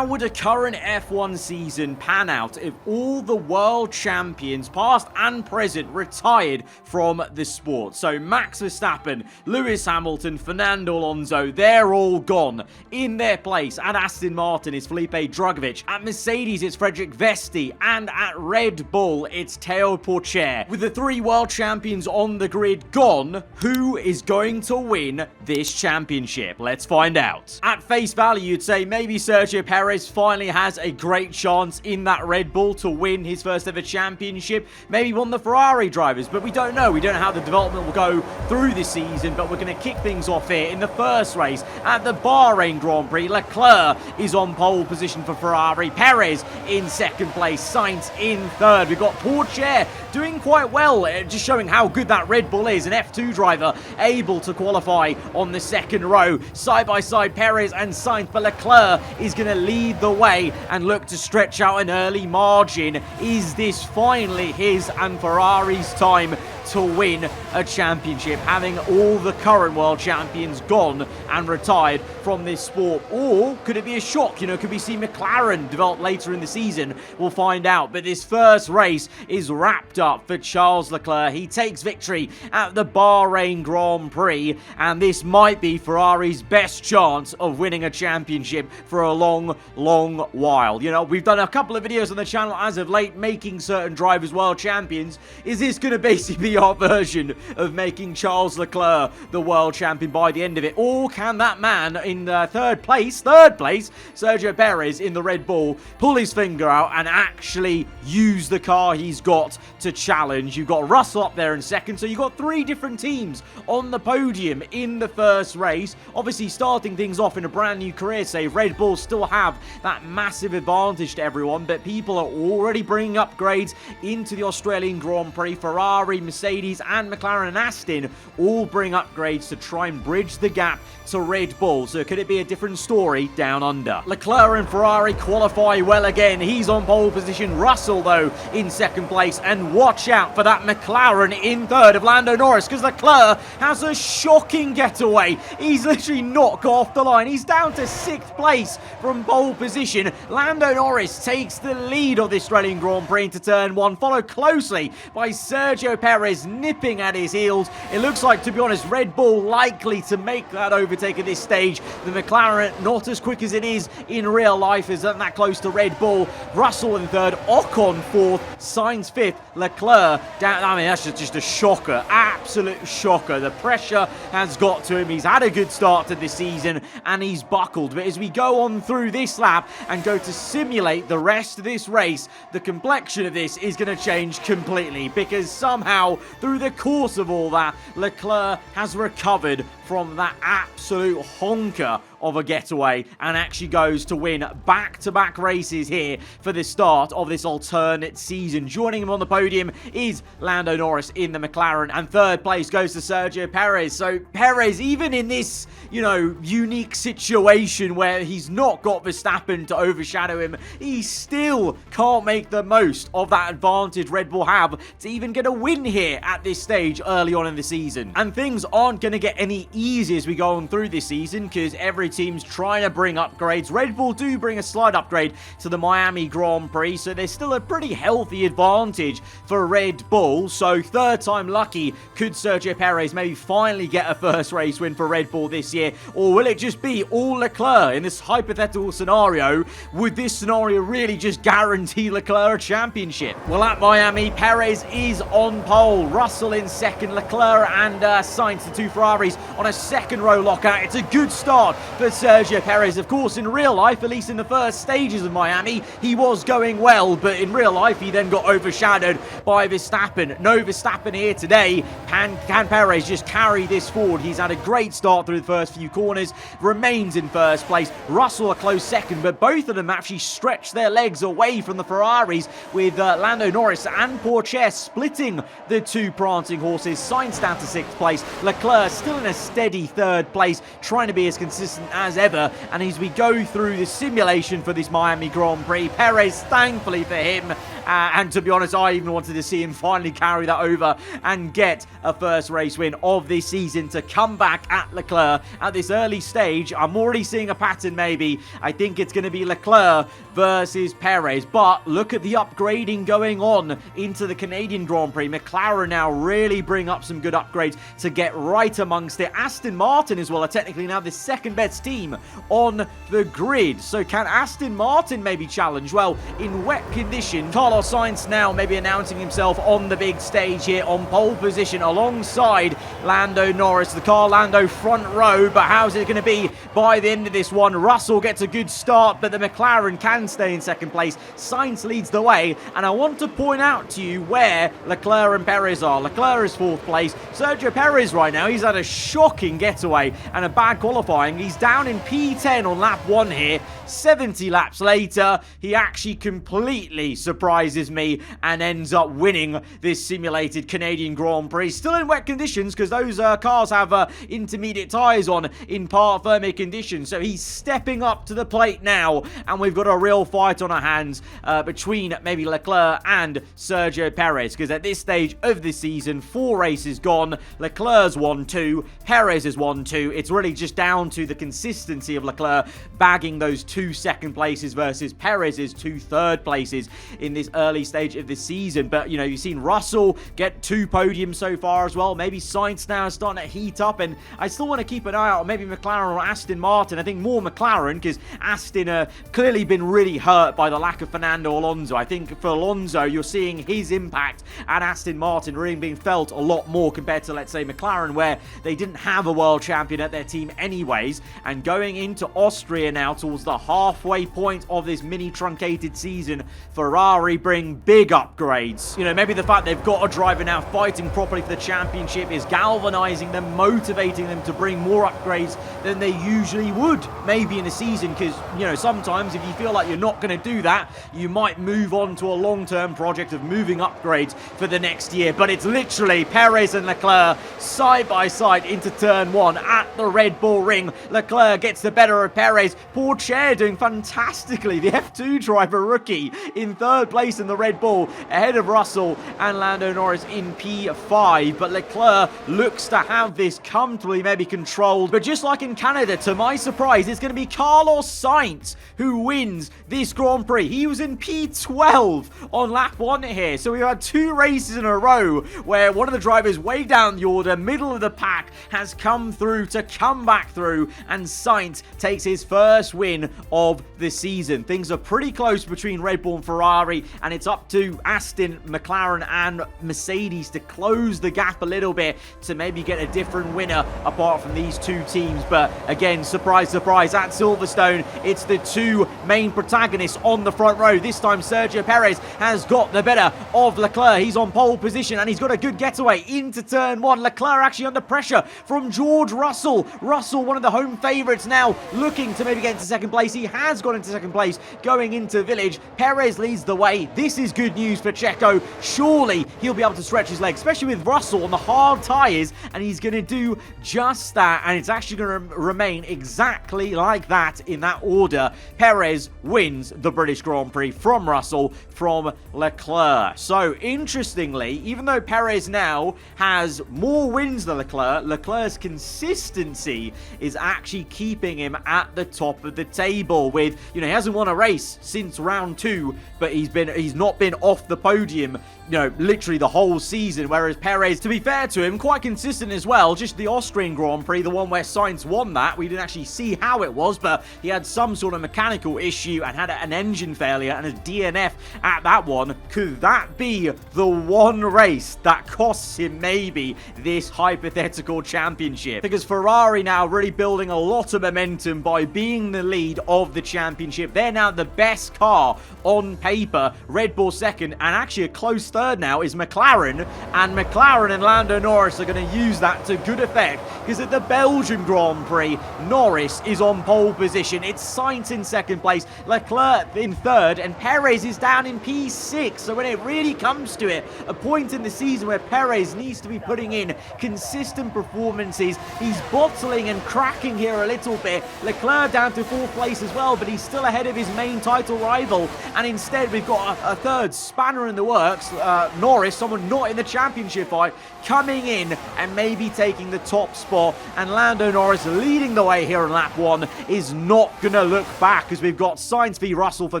how would a current F1 season pan out if all the world champions, past and present, retired from the sport? So Max Verstappen, Lewis Hamilton, Fernando Alonso, they're all gone. In their place at Aston Martin is Felipe Drugovich, at Mercedes it's Frederik Vesti, and at Red Bull it's Théo Pourchaire. With the three world champions on the grid gone, who is going to win this championship? Let's find out. At face value, you'd say maybe Sergio Perez finally has a great chance in that Red Bull to win his first ever championship. Maybe one of the Ferrari drivers, but we don't know. We don't know how the development will go through this season, but we're going to kick things off here in the first race at the Bahrain Grand Prix. Leclerc is on pole position for Ferrari, Perez in second place, Sainz in third. We've got Pourchaire doing quite well, just showing how good that Red Bull is. An F2 driver able to qualify on the second row. Side by side, Perez and Sainz, but Leclerc is going to lead the way and look to stretch out an early margin. Is this finally his and Ferrari's time to win a championship, having all the current world champions gone and retired from this sport? Or could it be a shock? You know, could we see McLaren develop later in the season? We'll find out. But this first race is wrapped up for Charles Leclerc. He takes victory at the Bahrain Grand Prix, and this might be Ferrari's best chance of winning a championship for a long, long while. You know, we've done a couple of videos on the channel as of late making certain drivers world champions. Is this going to basically be our version of making Charles Leclerc the world champion by the end of it? Or can that man in third place, Sergio Perez in the Red Bull, pull his finger out and actually use the car he's got to challenge? You've got Russell up there in second, so you've got three different teams on the podium in the first race. Obviously starting things off in a brand new career save. Red Bull still have that massive advantage to everyone, but people are already bringing upgrades into the Australian Grand Prix. Ferrari, Mercedes and McLaren and Aston all bring upgrades to try and bridge the gap to Red Bull. So could it be a different story down under? Leclerc and Ferrari qualify well again. He's on pole position. Russell, though, in second place. And watch out for that McLaren in third of Lando Norris, because Leclerc has a shocking getaway. He's literally not got off the line. He's down to sixth place from pole position. Lando Norris takes the lead of the Australian Grand Prix into turn one, followed closely by Sergio Perez nipping at his heels. It looks like, to be honest, Red Bull likely to make that overtake at this stage. The McLaren not as quick as it is in real life, isn't that close to Red Bull. Russell in third, Ocon fourth, Sainz fifth, Leclerc down. I mean, that's just a shocker, absolute shocker. The pressure has got to him. He's had a good start to this season and he's buckled. But as we go on through this lap and go to simulate the rest of this race, the complexion of this is going to change completely, because somehow through the course of all that, Leclerc has recovered from that absolute honker of a getaway and actually goes to win back-to-back races here for the start of this alternate season. Joining him on the podium is Lando Norris in the McLaren, and third place goes to Sergio Perez. So Perez, even in this, you know, unique situation where he's not got Verstappen to overshadow him, he still can't make the most of that advantage Red Bull have to even get a win here at this stage early on in the season. And things aren't going to get any easier as we go on through this season, because every team's trying to bring upgrades. Red Bull do bring a slight upgrade to the Miami Grand Prix, so there's still a pretty healthy advantage for Red Bull. So third time lucky, could Sergio Perez maybe finally get a first race win for Red Bull this year? Or will it just be all Leclerc in this hypothetical scenario? Would this scenario really just guarantee Leclerc a championship? Well, at Miami, Perez is on pole, Russell in second, Leclerc and Sainz, the two Ferraris, on a second row lockout. It's a good start for Sergio Perez. Of course, in real life, at least in the first stages of Miami, he was going well, but in real life, he then got overshadowed by Verstappen. No Verstappen here today. Can Perez just carry this forward? He's had a great start through the first few corners, remains in first place. Russell a close second, but both of them actually stretched their legs away from the Ferraris, with Lando Norris and Pourchaire splitting the two prancing horses. Sainz down to sixth place. Leclerc still in a steady third place, trying to be as consistent as ever. And as we go through the simulation for this Miami Grand Prix, Perez, thankfully for him, And to be honest, I even wanted to see him finally carry that over and get a first race win of this season to come back at Leclerc at this early stage. I'm already seeing a pattern maybe. I think it's going to be Leclerc versus Perez, but look at the upgrading going on into the Canadian Grand Prix. McLaren now really bring up some good upgrades to get right amongst it. Aston Martin as well are technically now the second best team on the grid. So can Aston Martin maybe challenge? Well, in wet conditions, Carlos Sainz now maybe announcing himself on the big stage here on pole position alongside Lando Norris. The car Lando front row, but how's it going to be by the end of this one? Russell gets a good start, but the McLaren can stay in second place. Sainz leads the way, and I want to point out to you where Leclerc and Perez are. Leclerc is fourth place. Sergio Perez right now, he's had a shocking getaway and a bad qualifying. He's down in P10 on lap 1 here. 70 laps later, he actually completely surprises me and ends up winning this simulated Canadian Grand Prix. Still in wet conditions because those cars have intermediate tyres on in part firmer conditions. So he's stepping up to the plate now, and we've got a real fight on our hands between maybe Leclerc and Sergio Perez, because at this stage of the season, 4 races gone. Leclerc's won 2, Perez has won 2. It's really just down to the consistency of Leclerc bagging those 2 second places versus Perez's 2 third places in this early stage of the season. But, you know, you've seen Russell get 2 podiums so far as well. Maybe Sainz now is starting to heat up, and I still want to keep an eye out on maybe McLaren or Aston Martin. I think more McLaren, because Aston clearly been really hurt by the lack of Fernando Alonso. I think for Alonso, you're seeing his impact at Aston Martin really being felt a lot more compared to, let's say, McLaren, where they didn't have a world champion at their team anyways. And going into Austria now towards the halfway point of this mini truncated season, Ferrari bring big upgrades. You know, maybe the fact they've got a driver now fighting properly for the championship is galvanizing them, motivating them to bring more upgrades than they usually would maybe in a season, because, you know, sometimes if you feel like you're not going to do that, you might move on to a long-term project of moving upgrades for the next year. But it's literally Perez and Leclerc side by side into turn 1 at the Red Bull Ring. Leclerc gets the better of Perez. Pourchaire doing fantastically. The F2 driver rookie in third place in the Red Bull, ahead of Russell and Lando Norris in P5. But Leclerc looks to have this comfortably maybe controlled. But just like in Canada, to my surprise, it's going to be Carlos Sainz who wins this Grand Prix. He was in P12 on lap 1 here. So we've had 2 races in a row where one of the drivers way down the order, middle of the pack, has come through to come back through, and Sainz takes his first win of the season. Things are pretty close between Red Bull and Ferrari, and it's up to Aston, McLaren and Mercedes to close the gap a little bit to maybe get a different winner apart from these 2 teams. But again, surprise, surprise, at Silverstone, it's the 2 main protagonists on the front row. This time Sergio Perez has got the better of Leclerc. He's on pole position and he's got a good getaway into turn 1. Leclerc actually under pressure from George Russell. Russell, one of the home favourites now, looking to maybe get into second place. He has got into second place going into Village. Perez leads the way. This is good news for Checo. Surely he'll be able to stretch his legs, especially with Russell on the hard tyres, and he's going to do just that, and it's actually going to remain exactly like that in that order. Perez wins the British Grand Prix from Russell, from Leclerc. So interestingly, even though Perez now has more wins than Leclerc, Leclerc's consistency is actually keeping him at the top of the table with, you know, he hasn't won a race since round 2, but he's not been off the podium, you know, literally the whole season, whereas Perez, to be fair to him, quite consistent as well. Just the Austrian Grand Prix, the one where Sainz won that, we didn't actually see how it was, but he had some sort of mechanical issue and had an engine failure and a DNF at that one. Could that be the one race that costs him maybe this hypothetical championship? Because Ferrari now really building a lot of momentum by being the lead of the championship. They're now the best car on paper. Red Bull second, and actually a close third now is McLaren, and McLaren and Lando Norris are going to use that to good effect, because at the Belgian Grand Prix, Norris is on pole position. It's Sainz in second place, Leclerc in third, and Perez is down in P6. So when it really comes to it, a point in the season where Perez needs to be putting in consistent performances. He's bottling and cracking here a little bit. Leclerc down to fourth place as well, but he's still ahead of his main title rival, and instead we've got a third spanner in the works. Norris, someone not in the championship fight, coming in and maybe taking the top spot. And Lando Norris leading the way here in lap 1 is not going to look back, as we've got Sainz v Russell for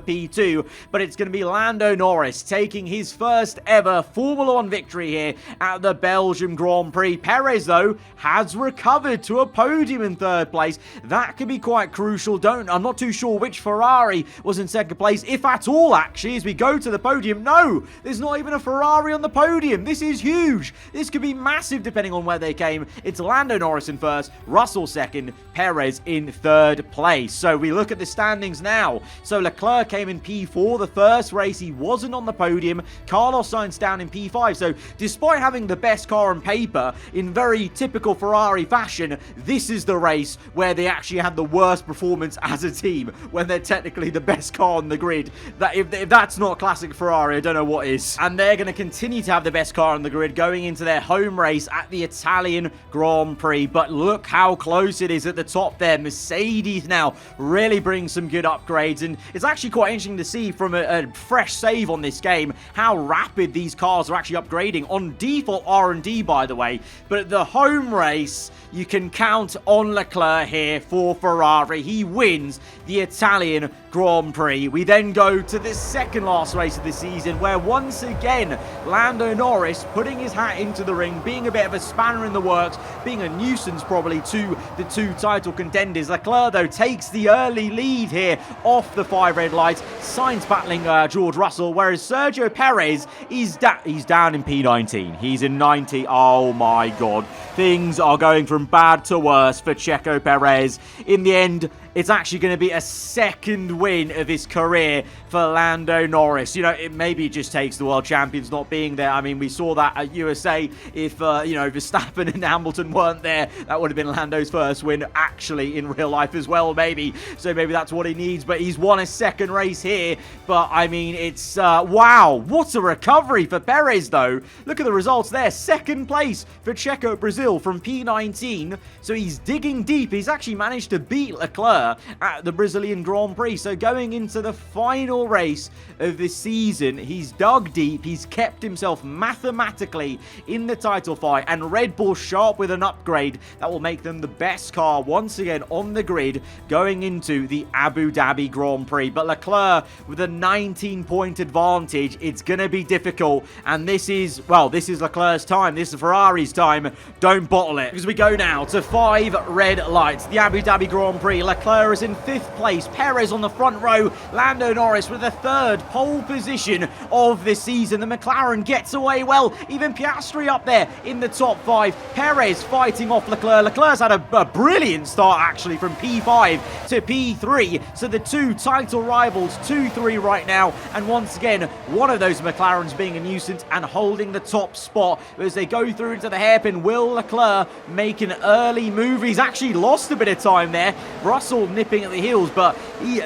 P2. But it's going to be Lando Norris taking his first ever Formula 1 victory here at the Belgium Grand Prix. Perez, though, has recovered to a podium in third place. That could be quite crucial. I'm not too sure which Ferrari was in second place, if at all, actually, as we go to the podium. No, there's not even a Ferrari on the podium. This is huge. This could be massive depending on where they came. It's Lando Norris in first, Russell second, Perez in third place. So we look at the standings now. So Leclerc came in P4. The first race he wasn't on the podium. Carlos Sainz down in P5. So despite having the best car on paper, in very typical Ferrari fashion, this is the race where they actually had the worst performance as a team, when they're technically the best car on the grid. That if that's not classic Ferrari, I don't know what is. And they're going to continue to have the best car on the grid going into their home race at the Italian Grand Prix. But look how close it is at the top there. Mercedes now really brings some good upgrades, and it's actually quite interesting to see from a fresh save on this game how rapid these cars are actually upgrading on default R&D, by the way. But at the home race, you can count on Leclerc here for Ferrari. He wins the Italian Grand Prix. We then go to the second last race of the season, where once again Lando Norris putting his hat into the ring, being a bit of a spanner in the works, being a nuisance probably to the two title contenders. Leclerc, though, takes the early lead here off the 5 red lights. Sainz battling George Russell, whereas Sergio Perez is he's down in P19. He's in 90. Oh my god. Things are going from bad to worse for Checo Perez. In the end, it's actually going to be a second win of his career for Lando Norris. You know, maybe it just takes the world champions not being there. I mean, we saw that at USA. If, Verstappen and Hamilton weren't there, that would have been Lando's first win, actually, in real life as well, maybe. So maybe that's what he needs. But he's won a second race here. But, I mean, it's, wow. What a recovery for Perez, though. Look at the results there. Second place for Checo Brazil from P19. So he's digging deep. He's actually managed to beat Leclerc at the Brazilian Grand Prix. So going into the final race of this season, he's dug deep. He's kept himself mathematically in the title fight, and Red Bull sharp with an upgrade that will make them the best car once again on the grid going into the Abu Dhabi Grand Prix. But Leclerc with a 19-point advantage. It's going to be difficult, and this is Leclerc's time. This is Ferrari's time. Don't bottle it. Because we go now to 5 red lights. The Abu Dhabi Grand Prix. Leclerc is in 5th place. Perez on the front row. Lando Norris with the 3rd pole position of this season. The McLaren gets away well. Even Piastri up there in the top 5. Perez fighting off Leclerc. Leclerc's had a brilliant start, actually, from P5 to P3. So the two title rivals, 2-3 right now. And once again, one of those McLarens being a nuisance and holding the top spot. As they go through into the hairpin, will Leclerc make an early move? He's actually lost a bit of time there. Russell nipping at the heels, but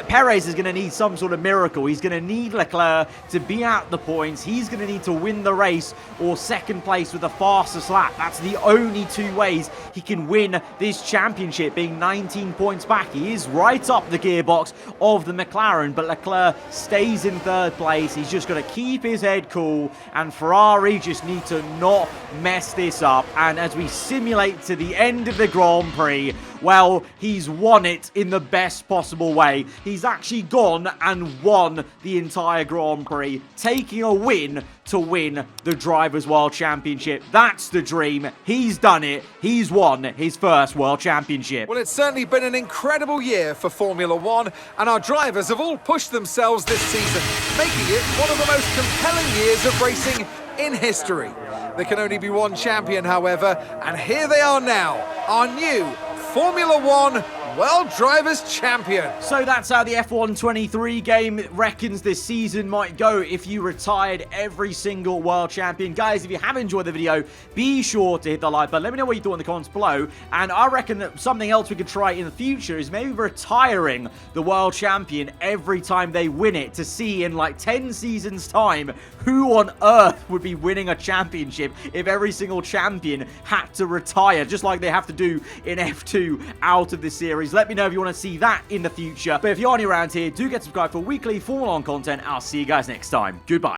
Perez is going to need some sort of miracle. He's going to need Leclerc to be at the points. He's going to need to win the race or second place with the fastest lap. That's the only two ways he can win this championship, being 19 points back. He is right up the gearbox of the McLaren, but Leclerc stays in 3rd place. He's just got to keep his head cool, and Ferrari just need to not mess this up. And as we simulate to the end of the Grand Prix, well, he's won it in the best possible way. He's actually gone and won the entire Grand Prix, taking a win to win the Drivers' World Championship. That's the dream. He's done it. He's won his first World Championship. Well, it's certainly been an incredible year for Formula One, and our drivers have all pushed themselves this season, making it one of the most compelling years of racing in history. There can only be one champion, however, and here they are now, our new Formula One World Drivers' Champion. So that's how the F1 23 game reckons this season might go if you retired every single World Champion. Guys, if you have enjoyed the video, be sure to hit the like button. Let me know what you thought in the comments below. And I reckon that something else we could try in the future is maybe retiring the World Champion every time they win it, to see in like 10 seasons time who on earth would be winning a championship if every single champion had to retire, just like they have to do in F2 out of this series? Let me know if you want to see that in the future. But if you're new around here, do get subscribed for weekly Formula 1 content. I'll see you guys next time. Goodbye.